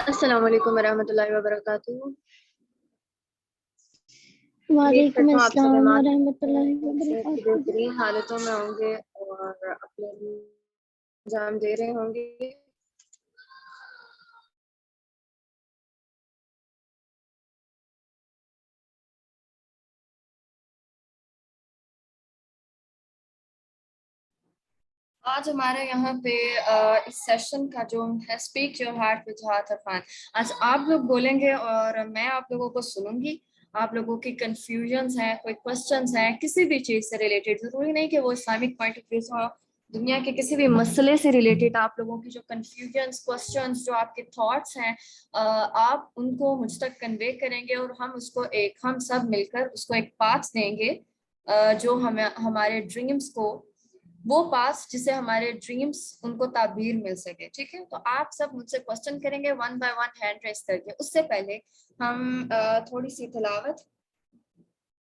السلام علیکم ورحمۃ اللہ وبرکاتہ۔ وعلیکم السلام آپ ورحمۃ اللہ صحت کی وبرکاتہ۔ بہترین حالتوں میں ہوں گے اور اپنے انجام دے رہے ہوں گے۔ آج ہمارے یہاں پہ اس سیشن کا جو ہے اسپیک یور ہارٹ وتھ ہاتھ عرفان، آج آپ لوگ بولیں گے اور میں آپ لوگوں کو سنوں گی۔ آپ لوگوں کی کنفیوژنس ہیں، کوئی کوشچنس ہیں کسی بھی چیز سے ریلیٹڈ، ضروری نہیں کہ وہ اسلامک پوائنٹ آف ویو سے ہو، دنیا کے کسی بھی مسئلے سے ریلیٹڈ آپ لوگوں کی جو کنفیوژنس، کوشچنس، جو آپ کے تھاٹس ہیں، آپ ان کو مجھ تک کنوے کریں گے اور ہم سب مل کر اس کو ایک پاتھ دیں گے جو ہمارے ڈریمز کو، وہ پاس جسے ہمارے ڈریمز ان کو تعبیر مل سکے۔ ٹھیک ہے، تو آپ سب مجھ سے کوشچن کریں گے one by one hand raise کر کے۔ اس سے پہلے ہم تھوڑی سی تلاوت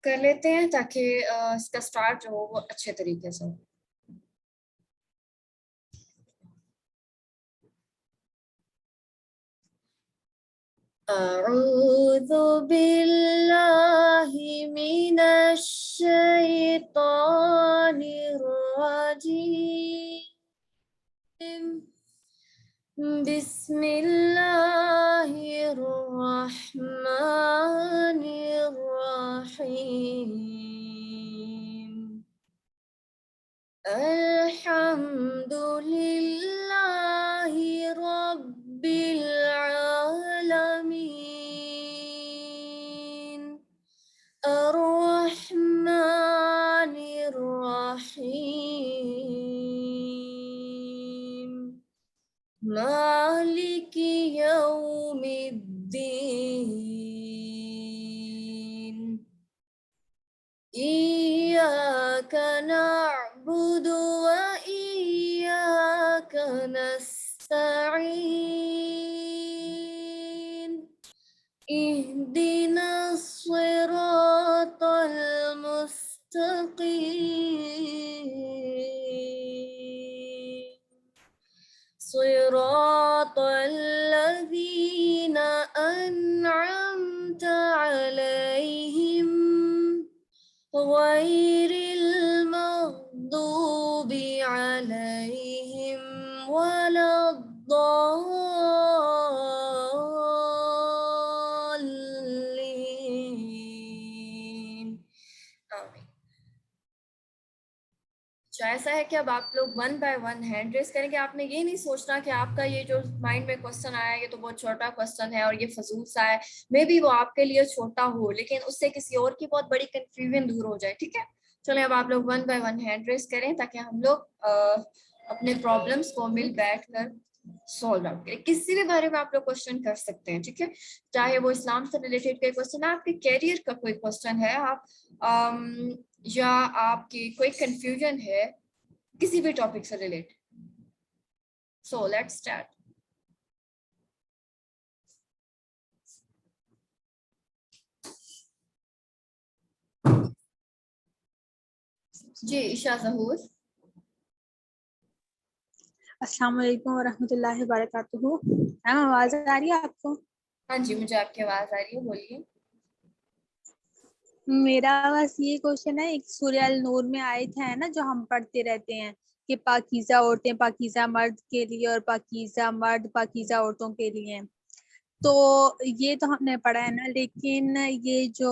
کر لیتے ہیں تاکہ اس کا سٹارٹ جو ہو وہ اچھے طریقے سے ہو۔ اعوذ باللہ من الشیطان الرجیم، بسم اللہ الرحمن الرحیم، الحمد للہ رب العالمین، الرحمن الرحیم، مالک یوم الدین، ایاک نعبد و ایاک نستعین، اہدنا الصراط المستقیم، صراط الذین انعمت علیہم غیر المغضوب علیہم ولا الضالین، آمین۔ ایسا ہے کہ اب آپ لوگ one by one hand raise کریں گے۔ آپ نے یہ نہیں سوچنا کہ آپ کا یہ جو مائنڈ میں کوسچن آیا یہ تو بہت چھوٹا کوسچن ہے اور یہ فضول سا ہے، مے بی وہ آپ کے لیے چھوٹا ہو لیکن اس سے کسی اور کی بہت بڑی کنفیوژن دور ہو جائے۔ ٹھیک ہے، چلیں اب آپ لوگ one by one hand raise کریں تاکہ ہم لوگ اپنے پرابلمس کو مل بیٹھ کر سولو آؤٹ کریں۔ کسی بھی بارے میں آپ لوگ کوشچن کر سکتے ہیں، ٹھیک ہے، چاہے وہ اسلام سے ریلیٹڈ کوئی کوشچن ہے، آپ کے کیریئر کا کوئی کوشچن ہے، آپ یا آپ کی کوئی کنفیوژن ہے کسی بھی ٹاپک سے ریلیٹ۔ So let's start. جی عشاء ظہور۔ السلام علیکم ورحمۃ اللہ وبرکاتہ۔ میم آواز آ رہی ہے آپ کو؟ ہاں جی، مجھے آپ کی آواز آ رہی ہے، بولیے۔ میرا بس یہ کوشچن ہے، ایک سورہ النور میں آیت ہے نا جو ہم پڑھتے رہتے ہیں کہ پاکیزہ عورتیں پاکیزہ مرد کے لیے اور پاکیزہ مرد پاکیزہ عورتوں کے لیے، تو یہ تو ہم نے پڑھا ہے نا، لیکن یہ جو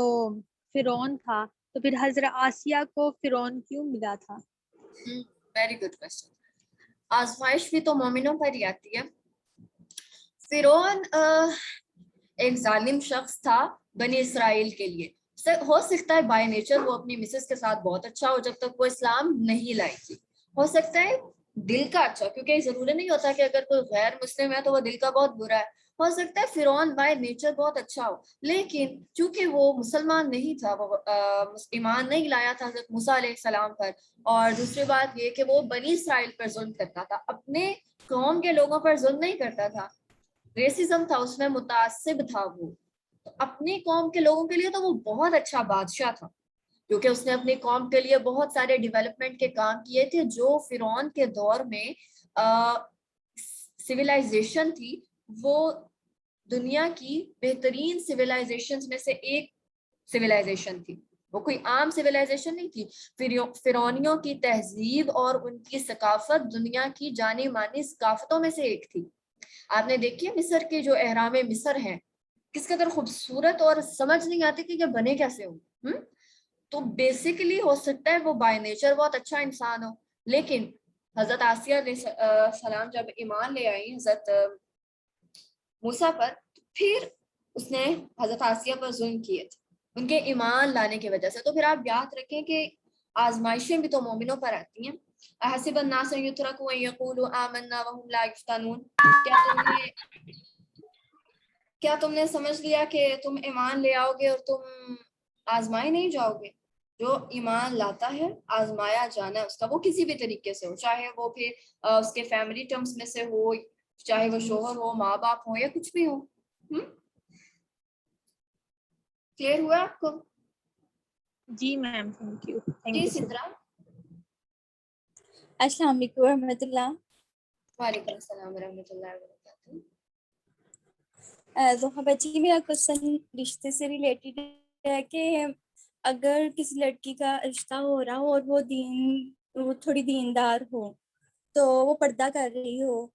فرعون تھا تو پھر حضرت آسیہ کو فرعون کیوں ملا تھا؟ Very good question. آزمائش بھی تو مومنوں پر ہی آتی ہے۔ فرعون ایک ظالم شخص تھا بنی اسرائیل کے لیے۔ ہو سکتا ہے بائی نیچر وہ اپنی مسز کے ساتھ بہت اچھا ہو جب تک وہ اسلام نہیں لائی تھی، ہو سکتا ہے دل کا اچھا، کیونکہ ضروری نہیں ہوتا کہ اگر کوئی غیر مسلم ہے تو وہ دل کا بہت برا ہے، ہو سکتا ہے فرعون بائی نیچر بہت اچھا ہو، لیکن چونکہ وہ مسلمان نہیں تھا، وہ ایمان نہیں لایا تھا حضرت موسیٰ علیہ السلام پر، اور دوسری بات یہ کہ وہ بنی اسرائیل پر ظلم کرتا تھا، اپنے قوم کے لوگوں پر ظلم نہیں کرتا تھا، ریسزم تھا اس میں، متعصب تھا وہ، تو اپنی قوم کے لوگوں کے لیے تو وہ بہت اچھا بادشاہ تھا، کیونکہ اس نے اپنی قوم کے لیے بہت سارے ڈیولپمنٹ کے کام کیے تھے جو فرعون کے دور میں سویلائزیشن تھی وہ دنیا کی بہترین سویلائزیشن میں سے ایک سویلائزیشن تھی. وہ کوئی عام سویلائزیشن نہیں تھی. فرعونیوں کی تہذیب اور ان کی ثقافت دنیا کی جانی مانی ثقافتوں میں سے ایک تھی. آپ نے دیکھیے مصر کے جو اہرام مصر ہیں کس قدر خوبصورت, اور سمجھ نہیں آتی کہ یہ بنے کیسے ہوں. تو بیسیکلی ہو سکتا ہے وہ بائی نیچر بہت اچھا انسان ہو, لیکن حضرت آسیہ علیہ السلام جب ایمان لے آئی حضرت موسیٰ پر, پھر اس نے حضرت آسیہ پر ظلم کیے تھے ان کے ایمان لانے کی وجہ سے. تو پھر آپ یاد رکھیں کہ آزمائشیں بھی تو مومنوں پر آتی ہیں. احسب الناس ان یترکوا ان یقولوا آمنا وهم لا یفتنون. کیا تم نے سمجھ لیا کہ تم ایمان لے آؤ گے اور تم آزمائے نہیں جاؤ گے؟ جو ایمان لاتا ہے آزمایا جانا ہے اس کا, وہ کسی بھی طریقے سے ہو, چاہے وہ پھر اس کے فیملی ٹرمز میں سے ہو, چاہے وہ شوہر ہو, ماں باپ ہو, یا کچھ بھی ہو. کلیئر ہوا آپ کو؟ جی میم, تھینک یو. جی سدرا. السلام علیکم ورحمۃ اللہ. وعلیکم السلام ورحمۃ اللہ وبرکاتہ. زہرا بچی, میرا کوشچن رشتے سے ریلیٹڈ ہے کہ اگر کسی لڑکی کا رشتہ ہو رہا ہو اور وہ تھوڑی دیندار ہو, تو وہ پردہ کر رہی ہو,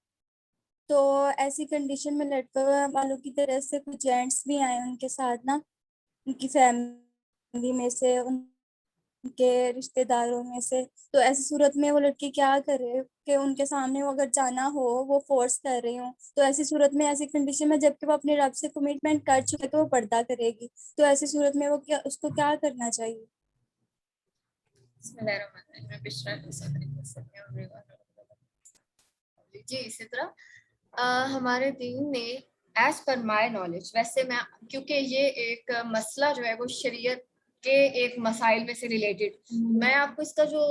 تو ایسی کنڈیشن میں لڑکا والوں کی طرف سے کچھ جینٹس بھی آئے ان کے ساتھ نا, ان کی فیملی میں سے, ان کے رشتہ داروں میں سے, تو ایسی صورت میں وہ لڑکی کیا کرے کہ ان کے سامنے وہ اگر جانا ہو وہ فورس کر رہی ہوں, تو ایسی صورت میں ایسی کنڈیشن میں جب کہ وہ اپنے رب سے کمٹمنٹ کر چکے تو وہ پردہ کرے گی, تو ایسی صورت میں وہ اس کو کیا کرنا چاہیے؟ بسم اللہ الرحمن الرحیم. بشرا لي صدري ويسر لي امري واحلل عقدة. جی اسی طرح ہمارے دین نے ایز پر مائی نالج, ویسے میں کیونکہ یہ ایک مسئلہ جو ہے وہ شریعت کے ایک مسائل میں سے ریلیٹڈ, میں آپ کو اس کا جو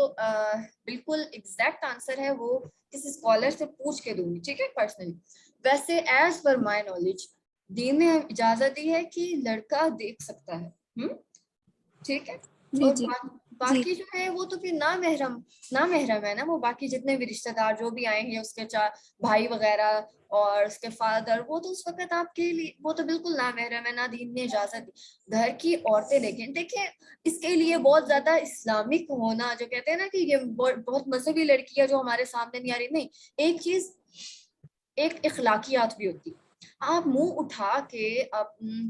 بالکل ایگزیکٹ آنسر ہے وہ کسی اسکالر سے پوچھ کے دوں گی, ٹھیک ہے, پرسنلی. ویسے ایز پر مائی نالج دین نے اجازت دی ہے کہ لڑکا دیکھ سکتا ہے, ٹھیک ہے. جی اور جی باقی جو ہے وہ تو پھر نامحرم ہے نا, وہ باقی جتنے بھی رشتہ دار جو بھی آئیں گے, اس کے بھائی وغیرہ اور اس کے فادر, وہ تو اس وقت آپ کے لیے وہ تو بالکل نامحرم ہے, نہ دین نے اجازت دی. گھر کی عورتیں دیکھیں اس کے لیے بہت زیادہ اسلامک ہونا, جو کہتے ہیں نا کہ یہ بہت مذہبی لڑکی ہے جو ہمارے سامنے نہیں آ رہی, نہیں. ایک چیز ایک اخلاقیات بھی ہوتی. آپ منہ اٹھا کے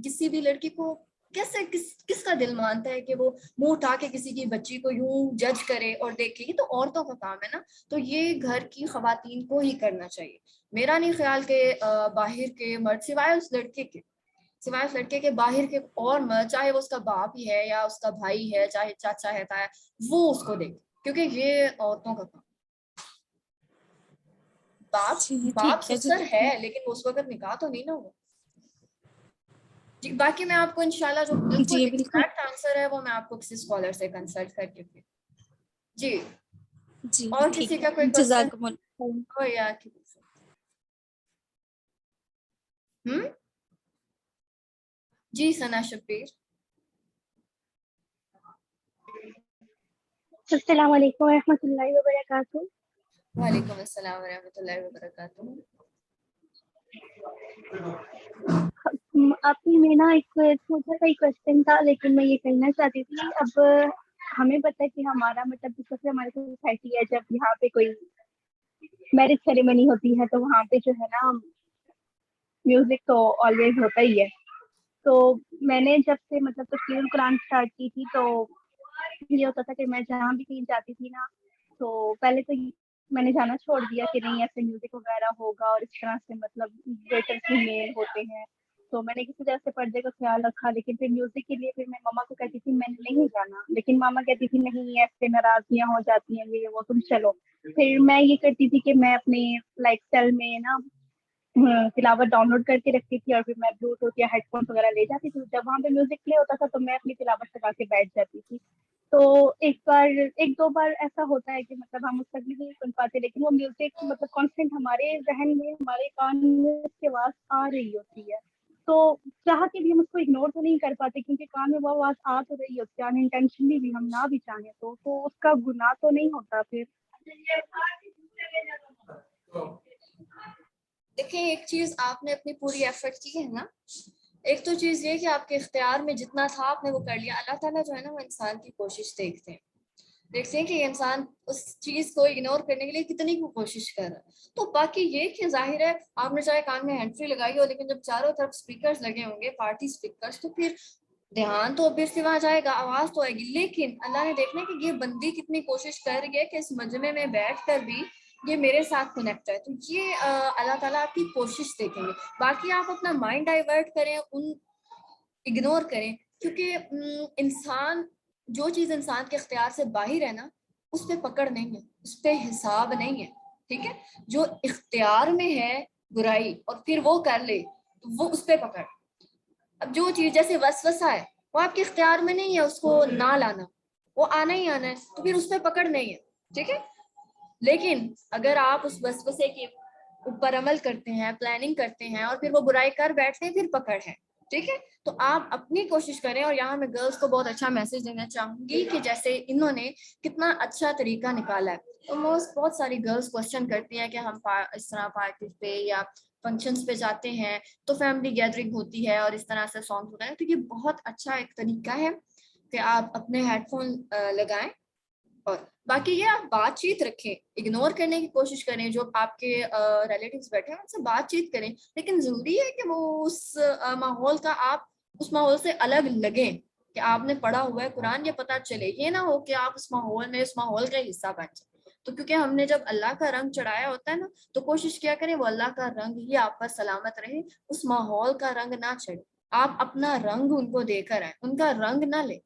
کسی بھی لڑکی کو کیسے کس کا دل مانتا ہے کہ وہ منہ اٹھا کے کسی کی بچی کو یوں جج کرے اور دیکھے؟ یہ تو عورتوں کا کام ہے نا, تو یہ گھر کی خواتین کو ہی کرنا چاہیے. میرا نہیں خیال کہ باہر کے مرد سوائے اس لڑکے کے باہر کے اور مرد, چاہے وہ اس کا باپ ہی ہے یا اس کا بھائی ہے, چاہے چاچا ہے تایا, وہ اس کو دیکھے, کیونکہ یہ عورتوں کا کام. باپ ٹھیک ہے جی. سسر ہے لیکن اس وقت نکاح تو نہیں نا ہوا. جی باقی میں آپ کو انشاءاللہ جو بالکل جی بالکل. ایگزیکٹ آنسر ہے وہ میں آپ کو کسی اسکالر سے کنسلٹ کر کے پھر. جی جی اور ٹھیک کسی ہے, کا کوئی کوشچن؟ جزاکم اللہ. کوئی جی ثنا شبیر. السلام علیکم ورحمۃ اللہ وبرکاتہ. وعلیکم السلام ورحمۃ اللہ وبرکاتہ. آپ کی میں نا ایک چھوٹا سا کوشچن تھا, لیکن میں یہ کہنا چاہتی تھی, اب ہمیں پتہ ہے کہ ہمارا مطلب جس سے ہماری سوسائٹی ہے, جب یہاں پہ کوئی میرج سیریمنی ہوتی ہے تو وہاں پہ جو ہے نا میوزک تو آلویز ہوتا ہی ہے. تو میں نے جب سے مطلب تفسیر قرآن اسٹارٹ کی تھی تو یہ ہوتا تھا کہ میں جہاں بھی کہیں جاتی تھی نا, تو پہلے تو میں نے جانا چھوڑ دیا کہ نہیں ایسے میوزک وغیرہ ہوگا اور اس طرح سے مطلب ویٹرس بھی میل ہوتے ہیں, تو میں نے کسی طرح سے پردے کا خیال رکھا. لیکن پھر میوزک کے لیے پھر میں ماما کو کہتی تھی میں نے نہیں جانا, لیکن ماما کہتی تھی نہیں ایسے ناراضگیاں ہو جاتی ہیں یہ وہ, تم چلو. پھر میں یہ کرتی تھی کہ میں اپنے لائف اسٹائل میں نا تلاوت ڈاؤن لوڈ کر کے رکھتی تھی, اور پھر میں بلوٹوتھ یا ہیڈ فون وغیرہ لے جاتی تھی. جب وہاں پہ میوزک پلے ہوتا تھا تو میں اپنی تلاوت لگا کے بیٹھ جاتی تھی. تو ایک دو بار ایسا ہوتا ہے کہ مطلب ہم اس تک بھی نہیں سن پاتے, لیکن وہ میوزک مطلب کانسٹنٹ ہمارے ذہن میں, ہمارے کان میں اس کی آواز آ رہی ہوتی ہے. تو چاہ کے بھی ہم اس کو اگنور تو نہیں کر پاتے, کیونکہ کان میں وہ آواز آ تو رہی ہوتی ہے, انٹینشنلی بھی ہم نہ بھی چاہیں تو اس کا گناہ تو نہیں ہوتا پھر. دیکھیں ایک چیز آپ نے اپنی پوری ایفرٹ کی ہے نا, ایک تو چیز یہ کہ آپ کے اختیار میں جتنا تھا آپ نے وہ کر لیا. اللہ تعالیٰ جو ہے نا وہ انسان کی کوشش دیکھتے ہیں کہ یہ انسان اس چیز کو اگنور کرنے کے لیے کتنی کو کوشش کر رہا ہے. تو باقی یہ کہ ظاہر ہے آپ نے چاہے کان میں ہینڈ فری لگائی ہو, لیکن جب چاروں طرف اسپیکرز لگے ہوں گے, پارٹی اسپیکرز, تو پھر دھیان تو obviously وہاں جائے گا, آواز تو آئے گی. لیکن اللہ نے دیکھنا کہ یہ بندی کتنی کوشش کر رہی ہے کہ اس مجمع میں بیٹھ کر بھی یہ میرے ساتھ کنیکٹ ہے. تو یہ اللہ تعالیٰ آپ کی کوشش دیکھیں گے. باقی آپ اپنا مائنڈ ڈائیورٹ کریں, اگنور کریں, کیونکہ انسان جو چیز انسان کے اختیار سے باہر ہے نا اس پہ پکڑ نہیں ہے, اس پہ حساب نہیں ہے. ٹھیک ہے, جو اختیار میں ہے برائی اور پھر وہ کر لے تو وہ اس پہ پکڑ. اب جو چیز جیسے وسوسہ ہے وہ آپ کے اختیار میں نہیں ہے اس کو نہ لانا, وہ آنا ہی آنا ہے, تو پھر اس پہ پکڑ نہیں ہے. ٹھیک ہے, لیکن اگر آپ اس وسوسے کے اوپر عمل کرتے ہیں, پلاننگ کرتے ہیں اور پھر وہ برائی کر بیٹھتے ہیں, پھر پکڑ ہے. ٹھیک ہے, تو آپ اپنی کوشش کریں. اور یہاں میں گرلس کو بہت اچھا میسج دینا چاہوں گی کہ جیسے انہوں نے کتنا اچھا طریقہ نکالا ہے. تو بہت ساری گرلس کوشچن کرتی ہیں کہ ہم اس طرح پارٹی پہ یا فنکشنز پہ جاتے ہیں تو فیملی گیدرنگ ہوتی ہے اور اس طرح سے سانگ ہوتا ہے. تو یہ بہت اچھا ایک طریقہ ہے کہ آپ اپنے ہیڈ فون لگائیں اور باقی یہ آپ بات چیت رکھیں, اگنور کرنے کی کوشش کریں. جو آپ کے ریلیٹیوز بیٹھے ہیں ان سے بات چیت کریں, لیکن ضروری ہے کہ وہ اس ماحول کا آپ اس ماحول سے الگ لگیں کہ آپ نے پڑھا ہوا ہے قرآن, یہ پتہ چلے. یہ نہ ہو کہ آپ اس ماحول میں اس ماحول کا حصہ بن جائیں. تو کیونکہ ہم نے جب اللہ کا رنگ چڑھایا ہوتا ہے نا تو کوشش کیا کریں وہ اللہ کا رنگ ہی آپ پر سلامت رہے, اس ماحول کا رنگ نہ چڑھے. آپ اپنا رنگ ان کو دے کر آئیں, ان کا رنگ نہ لیں.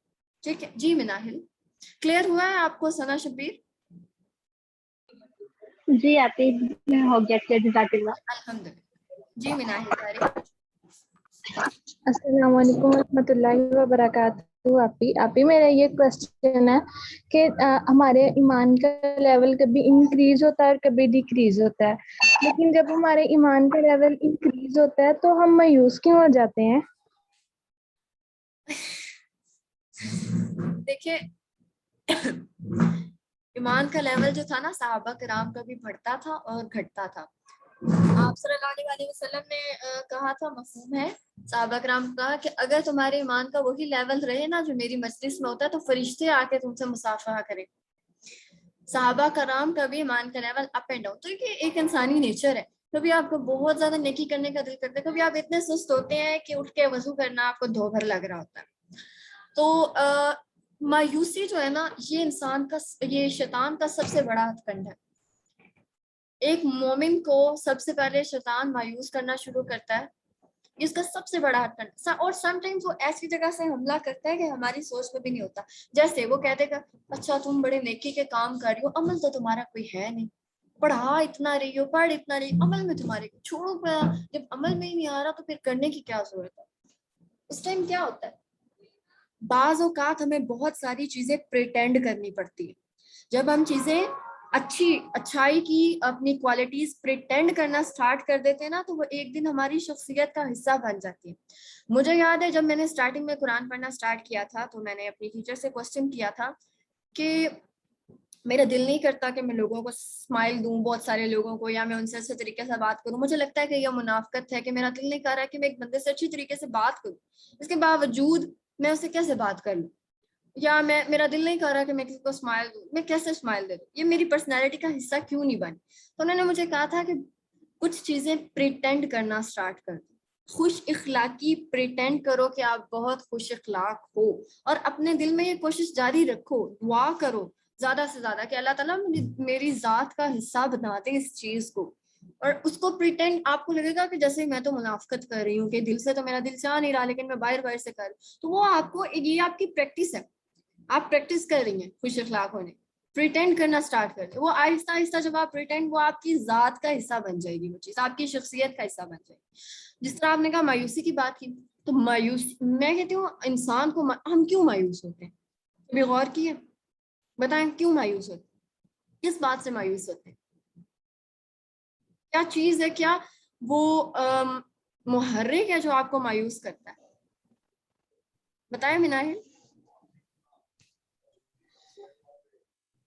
ٹھیک ہے جی مناہل, کلیئر ہوا ہے آپ کو ثنا شبیر؟ جی آپ ہو گیا کیا, جزاک اللہ. الحمدللہ. جی مناہل تاریخ. السلام علیکم ورحمۃ اللہ وبرکاتہ. آپ ہی میرا یہ کوشچن ہے کہ ہمارے ایمان کا لیول کبھی انکریز ہوتا ہے اور کبھی ڈیکریز ہوتا ہے, لیکن جب ہمارے ایمان کا لیول انکریز ہوتا ہے تو ہم مایوس کیوں ہو جاتے ہیں؟ دیکھیں ایمان کا لیول جو تھا نا صحابہ کرام کا بھی بڑھتا تھا اور گھٹتا تھا. آپ صلی اللہ علیہ وسلم نے کہا تھا, مفہوم ہے صحابہ کرام کا, کہ اگر تمہارے ایمان کا وہی لیول رہے نا جو میری مجلس میں ہوتا ہے تو فرشتے آ کے تم سے مصافحہ کریں. صحابہ کرام کا بھی ایمان کا لیول اپ اینڈ ڈاؤن. تو یہ ایک انسانی نیچر ہے, کبھی آپ کو بہت زیادہ نیکی کرنے کا دل کرتا ہے, کبھی آپ اتنے سست ہوتے ہیں کہ اٹھ کے وضو کرنا آپ کو دو بھر لگ رہا ہوتا ہے. تو مایوسی جو ہے نا یہ انسان کا, یہ شیطان کا سب سے بڑا ہتھکنڈ ہے. ایک مومن کو سب سے پہلے شیطان مایوس کرنا شروع کرتا ہے, اس کا سب سے بڑا ہتھکنڈ. اور سم ٹائمز وہ ایسی جگہ سے حملہ کرتا ہے کہ ہماری سوچ میں بھی نہیں ہوتا. جیسے وہ کہہ دے گا اچھا تم بڑے نیکی کے کام کر رہی ہو, عمل تو تمہارا کوئی ہے نہیں, پڑھا اتنا رہی ہو, پڑھ اتنا رہی, عمل میں تمہارے چھوڑو. جب عمل میں ہی نہیں آ رہا تو پھر کرنے کی کیا ضرورت ہے. اس ٹائم کیا ہوتا ہے, بعض اوقات ہمیں بہت ساری چیزیں پریٹینڈ کرنی پڑتی ہے. جب ہم چیزیں اچھائی کی اپنی کوالٹیز پریٹینڈ کرنا سٹارٹ کر دیتے ہیں نا تو وہ ایک دن ہماری شخصیت کا حصہ بن جاتی ہے. مجھے یاد ہے جب میں نے سٹارٹنگ میں قرآن پڑھنا سٹارٹ کیا تھا تو میں نے اپنی ٹیچر سے کوسچن کیا تھا کہ میرا دل نہیں کرتا کہ میں لوگوں کو اسمائل دوں, بہت سارے لوگوں کو, یا میں ان سے اچھے طریقے سے بات کروں. مجھے لگتا ہے کہ یہ منافقت ہے کہ میرا دل نہیں کر رہا ہے کہ میں ایک بندے سے اچھی طریقے سے بات کروں, اس کے باوجود میں اسے کیسے بات کر لوں, یا میرا دل نہیں کر رہا کہ میں کسی کو اسمائل دوں, میں کیسے اسمائل دے دوں, یہ میری پرسنالٹی کا حصہ کیوں نہیں بنی. تو انہوں نے مجھے کہا تھا کہ کچھ چیزیں پریٹینڈ کرنا سٹارٹ کر دو, خوش اخلاقی پریٹینڈ کرو کہ آپ بہت خوش اخلاق ہو, اور اپنے دل میں یہ کوشش جاری رکھو, دعا کرو زیادہ سے زیادہ کہ اللہ تعالیٰ میری ذات کا حصہ بنا دے اس چیز کو. اور اس کو پریٹینڈ آپ کو لگے گا کہ جیسے میں تو منافقت کر رہی ہوں, کہ دل سے تو میرا دل چاہ نہیں رہا لیکن میں باہر سے کر رہی ہوں. تو وہ آپ کو, یہ آپ کی پریکٹس ہے, آپ پریکٹس کر رہی ہیں خوش اخلاق ہونے, پریٹینڈ کرنا سٹارٹ کر دیں. وہ آہستہ آہستہ جب آپ پریٹینڈ, وہ آپ کی ذات کا حصہ بن جائے گی, وہ چیز آپ کی شخصیت کا حصہ بن جائے گی. جس طرح آپ نے کہا مایوسی کی بات کی, تو مایوسی میں کہتی ہوں انسان کو, ہم کیوں مایوس ہوتے ہیں, کبھی غور کیے؟ بتائیں کیوں مایوس ہوتے ہیں, کس بات سے مایوس ہوتے ہیں, کیا چیز ہے, کیا وہ محرک ہے جو آپ کو مایوس کرتا ہے, بتائیں مناہل.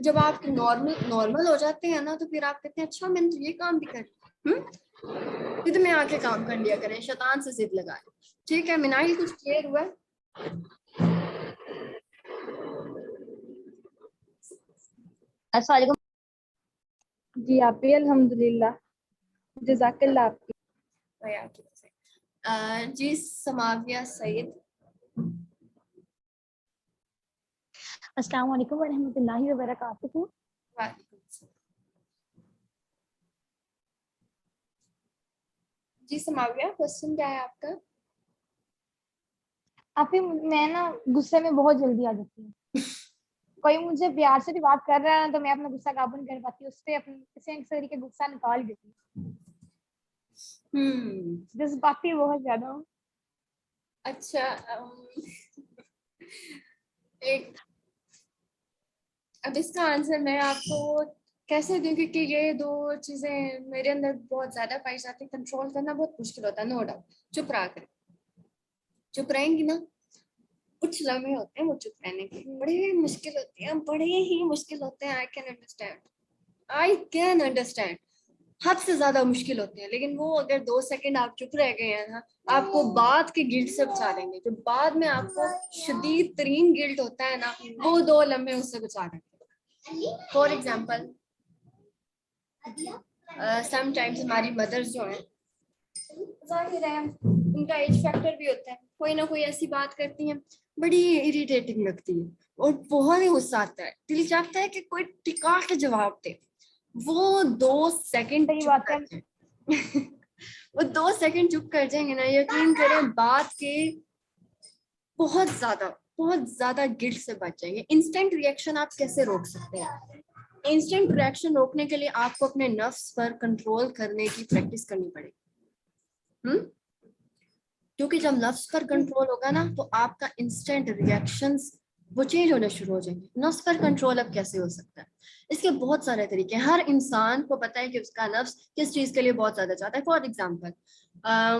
جب آپ نارمل ہو جاتے ہیں نا تو پھر آپ کہتے ہیں اچھا میں نے تو یہ کام بھی کر خود میں آ کے کام کر لیا کریں, شیطان سے ضد لگائیں. ٹھیک ہے منائل, کچھ کلیئر ہوا ہے؟ السلام علیکم. جی آپ بھی الحمدللہ, جزاک اللہ آپ کی. جی سماویہ سعید. السلام علیکم ورحمۃ اللہ وبرکاتہ. وعلیکم السلام. جی سماویہ کوشچن کیا ہے آپ کا؟ آپ میں نا غصے میں بہت جلدی آ جاتی ہوں. کوئی مجھے پیار سے بھی بات کر رہا ہے تو میں اپنا غصہ قابو نہیں کر پاتی, اس پہ اپنے کسی طریقے غصہ نکال دیتی ہوں. جذباتی بہت زیادہ ہوں. اچھا ایک اب اس کا آنسر میں آپ کو کیسے دوں, کیونکہ یہ دو چیزیں میرے اندر بہت زیادہ پائی جاتی ہیں. کنٹرول کرنا بہت مشکل ہوتا ہے, نو ڈاؤٹ. چپ رہا کریں, چپ رہیں گی نا. کچھ لمحے ہوتے ہیں وہ چپ رہنے کے بڑے مشکل ہوتے ہیں, بڑے ہی مشکل ہوتے ہیں. آئی کین انڈرسٹینڈ حد سے زیادہ مشکل ہوتے ہیں, لیکن وہ اگر 2 سیکنڈ آپ چپ رہ گئے ہیں نا, آپ کو بعد کے گلٹ سے بچا لیں گے. جو بعد میں آپ کو شدید ترین گلٹ ہوتا ہے نا, وہ 2 لمحے اس سے بچا لیں گے. فار ایگزامپل سم ٹائمز ہماری مدرز جو ہیں, ظاہر ہے ان کا ایج فیکٹر بھی ہوتا ہے, کوئی نہ کوئی ایسی بات کرتی ہیں بڑی اریٹیٹنگ لگتی ہے اور بہت ہی غصہ آتا ہے. دل چاہتا ہے کہ کوئی ٹکا کے جواب دے. وہ 2 سیکنڈ صحیح چپ بات ہے. کر جائیں وہ 2 سیکنڈ چپ کر جائیں گے نا, یقین کریں بات کے بہت زیادہ گلٹ سے بچ جائیں گے. انسٹنٹ ریئیکشن آپ کیسے روک سکتے ہیں؟ انسٹنٹ ریئیکشن روکنے کے لیے آپ کو اپنے نفس پر کنٹرول کرنے کی پریکٹس کرنی پڑے گی. کیونکہ جب نفس پر کنٹرول ہوگا نا تو آپ کا انسٹنٹ ریئیکشنز وہ چینج ہونا شروع ہو جائیں گے. نفس پر کنٹرول اب کیسے ہو سکتا ہے؟ اس کے بہت سارے طریقے ہیں. ہر انسان کو پتا ہے کہ اس کا نفس کس چیز کے لیے بہت زیادہ چاہتا ہے. فار ایگزامپل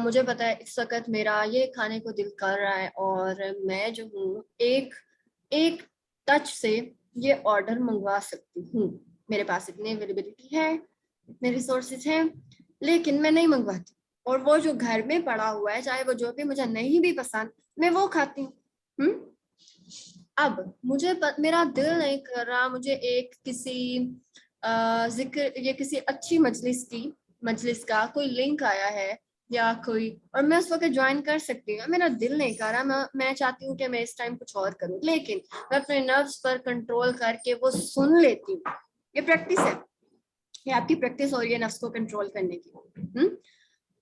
مجھے پتا ہے اس وقت میرا یہ کھانے کو دل کر رہا ہے اور میں جو ہوں ایک ٹچ سے یہ آرڈر منگوا سکتی ہوں. میرے پاس اتنی اویلیبلٹی ہے, اتنے ریسورسز ہیں, لیکن میں نہیں منگواتی. اور وہ جو گھر میں پڑا ہوا ہے, چاہے وہ جو بھی مجھے نہیں بھی پسند, میں وہ کھاتی ہوں. اب مجھے میرا دل نہیں کر رہا مجھے ایک کسی کسی اچھی مجلس کا کوئی لنک آیا ہے یا کوئی, اور میں اس وقت جوائن کر سکتی ہوں. میرا دل نہیں کر رہا, میں چاہتی ہوں کہ میں اس ٹائم کچھ اور کروں, لیکن میں اپنے نفس پر کنٹرول کر کے وہ سن لیتی ہوں. یہ پریکٹس ہے, یہ آپ کی پریکٹس ہو رہی ہے نفس کو کنٹرول کرنے کی.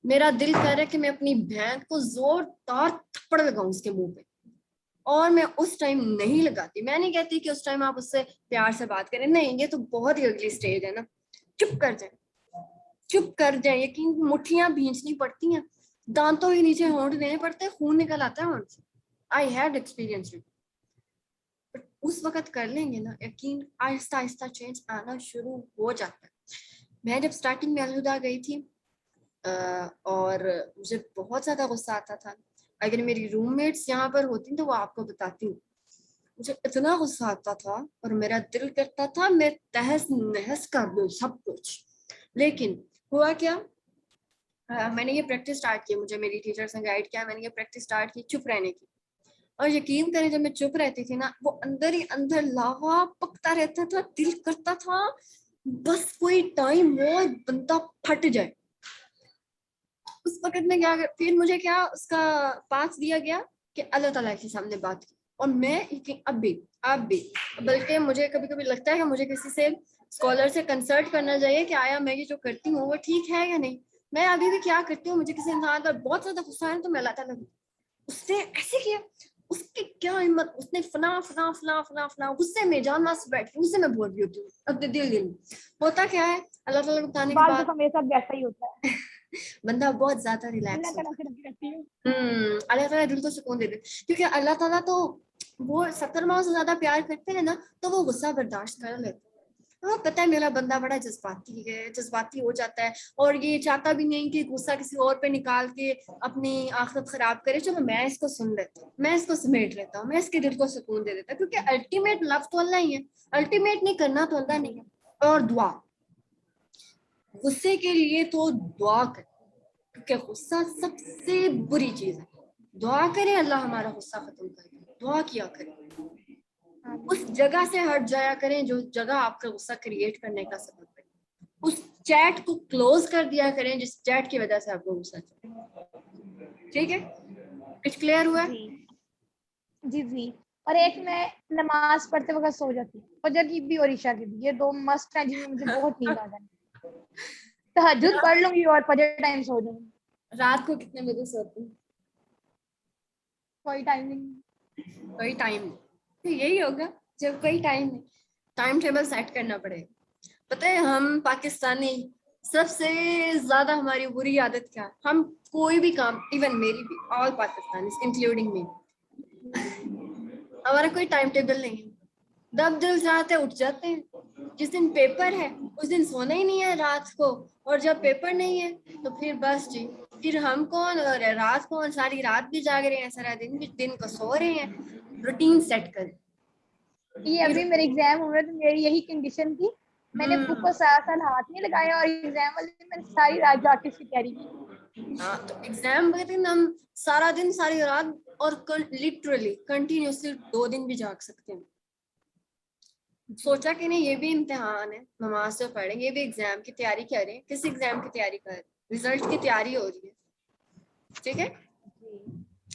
میرا دل کر رہا ہے کہ میں اپنی بہن کو زوردار تھپڑ لگاؤں اس کے منہ پہ, اور میں اس ٹائم نہیں لگاتی. میں نہیں کہتی کہ اس ٹائم آپ اس سے پیار سے بات کریں, نہیں, یہ تو بہت ہی اگلی سٹیج ہے نا. چپ کر جائیں. یقین مٹھیاں بھینچنی پڑتی ہیں, دانتوں کے نیچے ہونٹ دینے پڑتے, خون نکل آتا ہے وہاں سے. I had experience. اس وقت کر لیں گے نا, یقین آہستہ آہستہ چینج آنا شروع ہو جاتا ہے. میں جب اسٹارٹنگ میں الہدا گئی تھی اور مجھے بہت زیادہ غصہ آتا تھا, اگر میری روم میٹس یہاں پر ہوتی تو وہ آپ کو بتاتی ہوں, مجھے اتنا غصہ آتا تھا اور میرا دل کرتا تھا میں تہس نہس کر دوں سب کچھ. لیکن ہوا کیا, میں نے یہ پریکٹس اسٹارٹ کی, مجھے میری ٹیچرس نے گائیڈ کیا, میں نے یہ پریکٹس اسٹارٹ کی چپ رہنے کی. اور یقین کریں جب میں چپ رہتی تھی نا, وہ اندر ہی اندر لاوا پکتا رہتا تھا. دل کرتا تھا بس کوئی ٹائم وہ بندہ پھٹ جائے. اس وقت میں کیا, پھر مجھے کیا اس کا پاس دیا گیا کہ اللہ تعالیٰ کے سامنے بات کی. اور میں اب بھی بلکہ مجھے کبھی کبھی لگتا ہے کہ مجھے کسی سے اسکالر سے کنسلٹ کرنا چاہیے کہ آیا میں یہ جو کرتی ہوں وہ ٹھیک ہے یا نہیں. میں ابھی بھی کیا کرتی ہوں, مجھے کسی انسان پر بہت زیادہ غصہ ہے تو میں اللہ تعالیٰ اس نے ایسے کیا, اس کی کیا ہمت, اس نے فلاں غصے میں جان ماں سے بیٹھ کے غصے میں بول رہی ہوتی ہوں. اب دل ہوتا کیا ہے, اللہ تعالیٰ کو بتانے کے بعض بعد دفعہ میرے ساتھ ویسا ہی ہوتا ہے. بندہ بہت زیادہ ریلیکس ہوتا ہے. اللہ تعالیٰ دل کو سکون دے دے, کیونکہ اللہ تعالیٰ تو وہ 70 ماہ سے زیادہ پیار کرتے ہیں نا, تو وہ غصہ برداشت کر لیتے. ہاں پتہ ہے میرا بندہ بڑا جذباتی ہو جاتا ہے اور یہ چاہتا بھی نہیں کہ غصہ کسی اور پہ نکال کے اپنی آخرت خراب کرے. چلو میں اس کو سن لیتا ہوں, میں اس کو سمیٹ لیتا ہوں, میں اس کے دل کو سکون دے دیتا ہوں, کیونکہ الٹیمیٹ لو تو اللہ ہی ہے, الٹیمیٹ نہیں کرنا تو اللہ نہیں ہے. اور دعا, غصے کے لیے تو دعا کریں, کیونکہ غصہ سب سے بری چیز ہے. دعا کریں اللہ ہمارا غصہ ختم کرے, دعا کیا کریں, اس جگہ سے ہٹ جایا کریں جو جگہ آپ کا غصہ کریٹ کرنے کا سبب ہے. اس چیٹ کو کلوز کر دیا کریں جس چیٹ کی وجہ سے آپ کو غصہ چڑھے. ٹھیک ہے, کچھ کلیئر ہوا؟ جی جی. اور ایک میں نماز پڑھتے وقت سو جاتی ہوں, فجر کی بھی اور عشاء کی بھی, یہ دو مسٹ ہیں جن میں مجھے بہت نیند آ جائے. تہجد پڑھ لوں گی اور فجر ٹائم سو جاؤں گی. رات کو کتنے بجے سوتے ہیں؟ کوئی ٹائمنگ, کوئی ٹائم نہیں, یہی ہوگا جب کوئی ٹائم نہیں. ٹائم ٹیبل سیٹ کرنا پڑے. پتہ ہے ہم پاکستانی سب سے زیادہ ہماری بری عادت کیا ہے, ہم کوئی بھی کام, ایون میری بھی, آل پاکستانی انکلوڈنگ می, ہمارا کوئی ٹائم ٹیبل نہیں ہے. جب دل چاہتے اٹھ جاتے ہیں. جس دن پیپر ہے اس دن سونا ہی نہیں ہے رات کو, اور جب پیپر نہیں ہے تو پھر بس جی, پھر ہم کون اور رات کون, ساری رات بھی جاگ رہے ہیں, سارا دن کو سو رہے ہیں. روٹین سیٹ کریں. یہ ابھی میرے ایگزام ہو رہے تو میری یہی کنڈیشن تھی, میں نے بک کو سارا سال ہاتھ نہیں لگایا اور ایگزام والے دن میں نے ساری رات جا کے اس کی تیاری کی. ہاں تو ایگزام کے دن ہم سارا دن ساری رات اور لٹرلی کنٹینیوسلی 2 دن بھی جاگ سکتے ہیں. سوچا کہ نہیں یہ بھی امتحان ہے, نماز تو پڑھیں, یہ بھی ایگزام کی تیاری کر رہے ہیں. کس ایگزام کی تیاری کر رہے ہیں؟ رزلٹ کی تیاری ہو رہی ہے. ٹھیک ہے,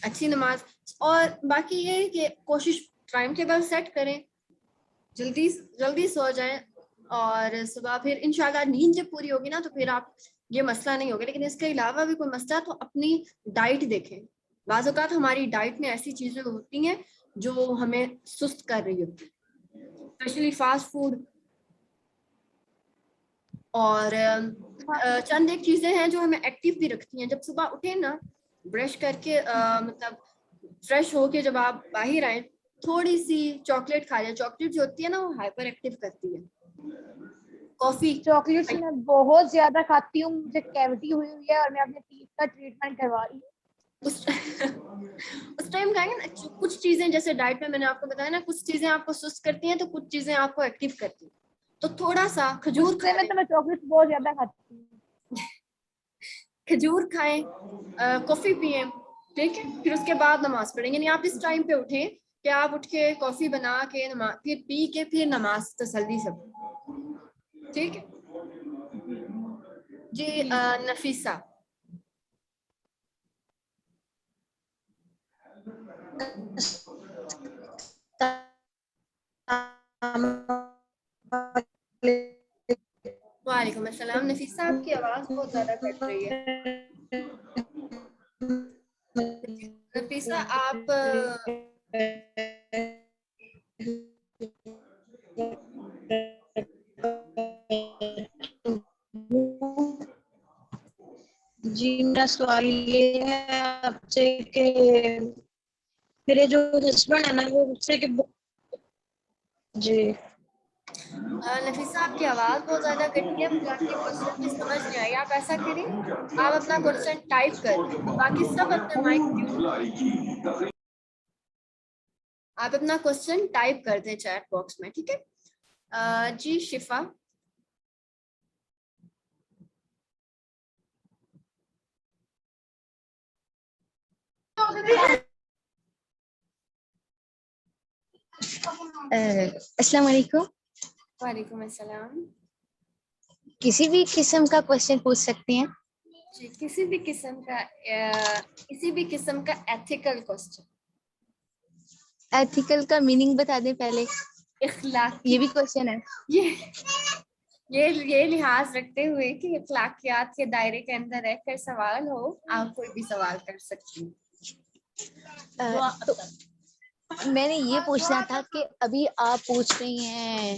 اچھی نماز. اور باقی یہ ہے کہ کوشش ٹائم ٹیبل سیٹ کریں, جلدی سو جائیں, اور صبح پھر انشاءاللہ نیند جب پوری ہوگی نا تو پھر آپ یہ مسئلہ نہیں ہوگا. لیکن اس کے علاوہ بھی کوئی مسئلہ تو اپنی ڈائٹ دیکھیں. بعض اوقات ہماری ڈائٹ میں ایسی چیزیں ہوتی ہیں جو ہمیں سست کر رہی ہوتی ہیں, اسپیشلی فاسٹ فوڈ. اور چند ایک چیزیں ہیں جو ہمیں ایکٹیو بھی رکھتی ہیں. جب صبح اٹھیں نا, برش کر کے مطلب فریش ہو کے جب آپ باہر آئیں, تھوڑی سی چاکلیٹ کھا لیں. چاکلیٹ جو ہوتی ہے نا وہ ہائپر ایکٹیو کرتی ہے. کافی, چاکلیٹس میں بہت زیادہ کھاتی ہوں, مجھے کیوٹی ہوئی ہے اور میں اپنے ٹیتھ کا ٹریٹمنٹ کروا رہی ہوں. اس ٹائم کھائیں گے نا. کچھ چیزیں جیسے ڈائٹ میں نے آپ کو بتایا نا, کچھ چیزیں آپ کو سست کرتی ہیں تو کچھ چیزیں آپ کو ایکٹیو کرتی ہیں. تو تھوڑا سا کھجور غصے میں کھائیں, تو میں چاکلیٹس بہت زیادہ کھاتی ہوں. کھجور کھائیں, کافی پئیں. ٹھیک ہے, پھر اس کے بعد نماز پڑھیں. یعنی آپ اس ٹائم پہ اٹھیں کہ آپ اٹھ کے کافی بنا کے پھر پی کے پھر نماز تسلی سے. ٹھیک ہے جی. نفیسہ, وعلیکم السلام. نفیسہ آپ کی آواز بہت زیادہ کٹ رہی ہے. نفیسہ آپ جی میرا سوال یہ ہے آپ سے کہ میرے جو ہسبینڈ ہے نا وہ غصے کے جی. نفیسہ آپ کی آواز بہت زیادہ کٹی ہے, مجھے آپ کی کوشچن بھی سمجھ نہیں آئی. آپ ایسا کریں, آپ اپنا کوشچن ٹائپ کر دیں, باقی سب اپنے مائک میوٹ, آپ اپنا کوشچن ٹائپ کر دیں چیٹ باکس میں. ٹھیک ہے جی. شفا, السلام علیکم. وعلیکم السلام. کسی بھی قسم کا کوشچن پوچھ سکتی ہیں؟ جی کسی بھی قسم کا ایتھیکل کوشچن. ایتھیکل کا میننگ بتا دیں پہلے. اخلاقی, یہ بھی کوشچن ہے. یہ لحاظ رکھتے ہوئے کہ اخلاقیات کے دائرے کے اندر رہ کر سوال ہو, آپ کوئی بھی سوال کر سکتی ہیں. تو میں نے یہ پوچھنا تھا کہ ابھی آپ پوچھ رہی ہیں,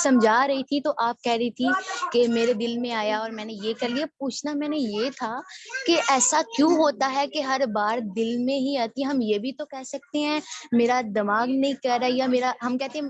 سمجھا رہی تھی تو آپ کہہ رہی تھی کہ میرے دل میں آیا اور میں نے یہ کر لیا. پوچھنا میں نے یہ تھا کہ ایسا کیوں ہوتا ہے کہ ہر بار دل میں ہی آتی. ہم یہ بھی تو کہہ سکتے ہیں میرا دماغ نہیں کہہ رہا, یا میرا, ہم کہتے ہیں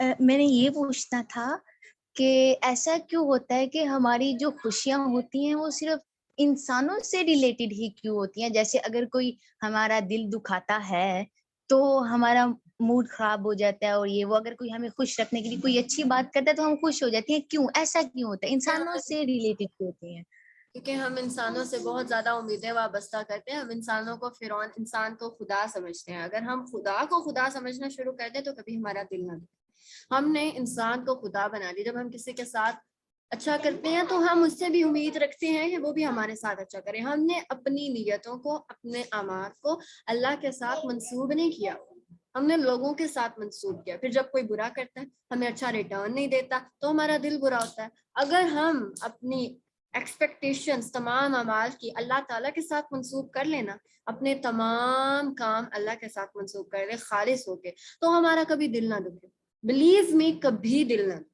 میں نے یہ پوچھنا تھا کہ ایسا کیوں ہوتا ہے کہ ہماری جو خوشیاں ہوتی ہیں وہ صرف انسانوں سے ریلیٹڈ ہی کیوں ہوتی ہیں؟ جیسے اگر کوئی ہمارا دل دکھاتا ہے تو ہمارا موڈ خراب ہو جاتا ہے، اور یہ وہ اگر کوئی ہمیں خوش رکھنے کے لیے کوئی اچھی بات کرتا ہے تو ہم خوش ہو جاتے ہیں، کیوں ایسا کیوں ہوتا ہے؟ انسانوں سے ریلیٹڈ کیوں ہوتی ہیں؟ کیونکہ ہم انسانوں سے بہت زیادہ امیدیں وابستہ کرتے ہیں. ہم انسانوں کو فرعون، انسان کو خدا سمجھتے ہیں. اگر ہم خدا کو خدا سمجھنا شروع کر دیں تو کبھی ہمارا دل نہ دکھے. ہم نے انسان کو خدا بنا لیا. جب ہم کسی کے ساتھ اچھا کرتے ہیں تو ہم اس سے بھی امید رکھتے ہیں کہ وہ بھی ہمارے ساتھ اچھا کرے. ہم نے اپنی نیتوں کو، اپنے اعمال کو اللہ کے ساتھ منسوب نہیں کیا، ہم نے لوگوں کے ساتھ منسوب کیا. پھر جب کوئی برا کرتا ہے، ہمیں اچھا ریٹرن نہیں دیتا تو ہمارا دل برا ہوتا ہے. اگر ہم اپنی ایکسپیکٹیشنز تمام اعمال کی اللہ تعالیٰ کے ساتھ منسوب کر لینا، اپنے تمام کام اللہ کے ساتھ منسوب کر لے خالص ہو کے، تو ہمارا کبھی دل نہ دکھے. بلیو می، کبھی دل نہ دکھے.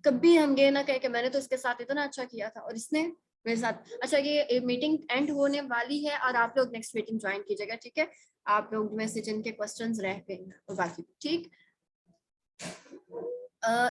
کبھی ہم یہ نہ کہیں کہ میں نے تو اس کے ساتھ اتنا اچھا کیا تھا اور اس نے میرے ساتھ. اچھا، یہ میٹنگ اینڈ ہونے والی ہے اور آپ لوگ نیکسٹ میٹنگ جوائن کیجیے گا، ٹھیک ہے؟ آپ لوگ میں سے جن کے کوسچنز رہ گئے اور باقی ٹھیک.